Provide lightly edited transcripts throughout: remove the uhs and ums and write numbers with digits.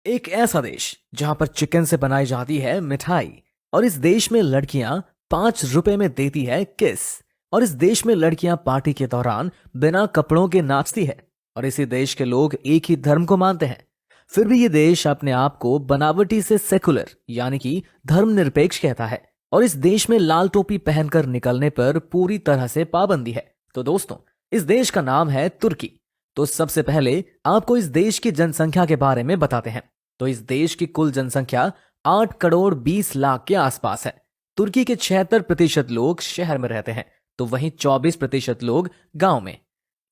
एक ऐसा देश जहां पर चिकन से बनाई जाती है मिठाई, और इस देश में लड़कियां 5 रुपए में देती है किस। और इस देश में लड़कियां पार्टी के दौरान बिना कपड़ों के नाचती है। और इसी देश के लोग एक ही धर्म को मानते हैं। फिर भी ये देश अपने आप को बनावटी से सेकुलर यानी कि धर्मनिरपेक्ष कहता है। और इस देश में लाल टोपी पहनकर निकलने पर पूरी तरह से पाबंदी है। तो दोस्तों, इस देश का नाम है तुर्की। तो सबसे पहले आपको इस देश की जनसंख्या के बारे में बताते हैं। तो इस देश की कुल जनसंख्या 8 करोड़ 20 लाख के आसपास है। तुर्की के 76% लोग शहर में रहते हैं, तो वहीं 24% लोग गांव में।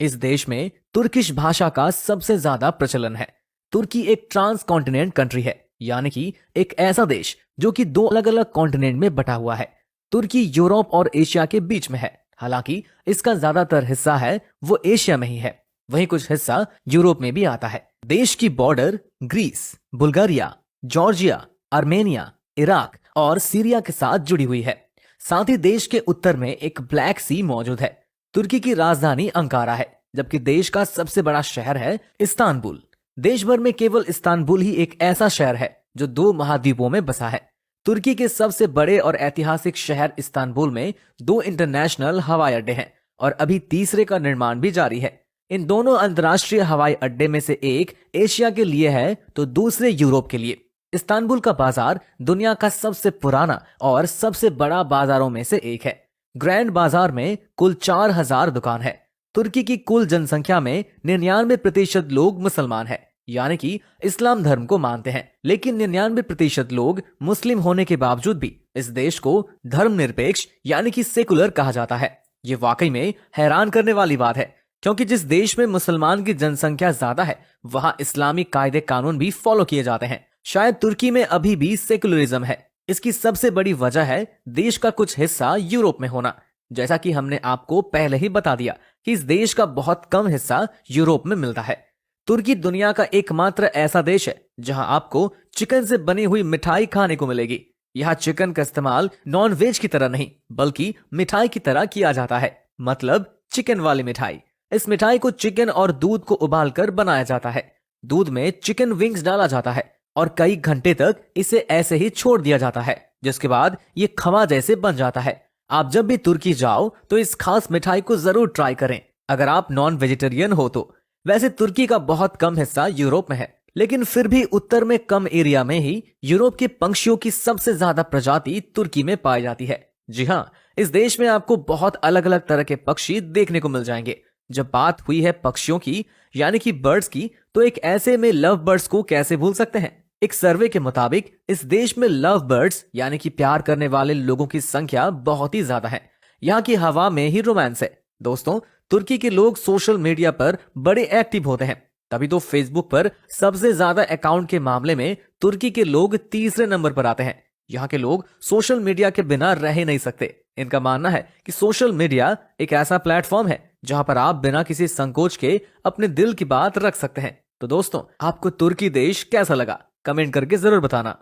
इस देश में तुर्किश भाषा का सबसे ज्यादा प्रचलन है। तुर्की एक ट्रांस कॉन्टिनेंट कंट्री है, यानी कि एक ऐसा देश जो कि 2 अलग-अलग कॉन्टिनेंट में बटा हुआ है। तुर्की यूरोप और एशिया के बीच में है। हालांकि इसका ज्यादातर हिस्सा है वो एशिया में ही है, वहीं कुछ हिस्सा यूरोप में भी आता है। देश की border Greece, Bulgaria, Georgia, Armenia, Iraq और सीरिया के साथ जुड़ी हुई है। साथ ही देश के उत्तर में एक ब्लैक सी मौजूद है। तुर्की की राजधानी अंकारा है, जबकि देश का सबसे बड़ा शहर है इस्तांबुल। देश भर में केवल इस्तांबुल ही एक ऐसा शहर है जो 2 महाद्वीपों में बसा है। तुर्की के सबसे बड़े और ऐतिहासिक शहर इस्तांबुल में 2 इंटरनेशनल हवाई अड्डे हैं, और अभी तीसरे का निर्माण भी जारी है। इन दोनों अंतर्राष्ट्रीय हवाई अड्डे में से एक एशिया के लिए है, तो दूसरे यूरोप के लिए। इस्तांबुल का बाजार दुनिया का सबसे पुराना और सबसे बड़ा बाजारों में से एक है। ग्रैंड बाजार में कुल 4000 दुकान है। तुर्की की कुल जनसंख्या में 99% लोग मुसलमान हैं, यानी कि इस्लाम धर्म को मानते हैं। लेकिन 99% लोग मुस्लिम होने के बावजूद भी इस देश को धर्मनिरपेक्ष यानी कि सेकुलर कहा जाता है। ये वाकई में हैरान करने वाली बात है, क्योंकि जिस देश में मुसलमान की जनसंख्या ज्यादा है, वहां इस्लामी कायदे कानून भी फॉलो किए जाते हैं। शायद तुर्की में अभी भी सेकुलरिज्म है। इसकी सबसे बड़ी वजह है देश का कुछ हिस्सा यूरोप में होना। जैसा कि हमने आपको पहले ही बता दिया कि इस देश का बहुत कम हिस्सा यूरोप में मिलता है। तुर्की दुनिया का एकमात्र ऐसा देश है जहां आपको चिकन से बनी हुई मिठाई खाने को मिलेगी। यहाँ चिकन का इस्तेमाल नॉन वेज की तरह नहीं, बल्कि मिठाई की तरह किया जाता है, मतलब चिकन वाली मिठाई। इस मिठाई को चिकन और दूध को उबालकर बनाया जाता है। दूध में चिकन विंग्स डाला जाता है और कई घंटे तक इसे ऐसे ही छोड़ दिया जाता है, जिसके बाद ये खवा जैसे बन जाता है। आप जब भी तुर्की जाओ तो इस खास मिठाई को जरूर ट्राई करें, अगर आप नॉन वेजिटेरियन हो तो। वैसे तुर्की का बहुत कम हिस्सा यूरोप में है, लेकिन फिर भी उत्तर में कम एरिया में ही यूरोप के पंछियों की सबसे ज्यादा प्रजाति तुर्की में पाई जाती है। जी हाँ, इस देश में आपको बहुत अलग अलग तरह के पक्षी देखने को मिल जाएंगे। जब बात हुई है पक्षियों की यानी कि बर्ड्स की, तो एक ऐसे में लव बर्ड्स को कैसे भूल सकते हैं। एक सर्वे के मुताबिक इस देश में लव बर्ड्स यानी कि प्यार करने वाले लोगों की संख्या बहुत ही ज्यादा है। यहाँ की हवा में ही रोमांस है। दोस्तों, तुर्की के लोग सोशल मीडिया पर बड़े एक्टिव होते हैं, तभी तो फेसबुक पर सबसे ज्यादा अकाउंट के मामले में तुर्की के लोग तीसरे नंबर पर आते हैं। यहाँ के लोग सोशल मीडिया के बिना रह ही नहीं सकते। इनका मानना है कि सोशल मीडिया एक ऐसा प्लेटफॉर्म है जहां पर आप बिना किसी संकोच के अपने दिल की बात रख सकते हैं। तो दोस्तों, आपको तुर्की देश कैसा लगा, कमेंट करके जरूर बताना।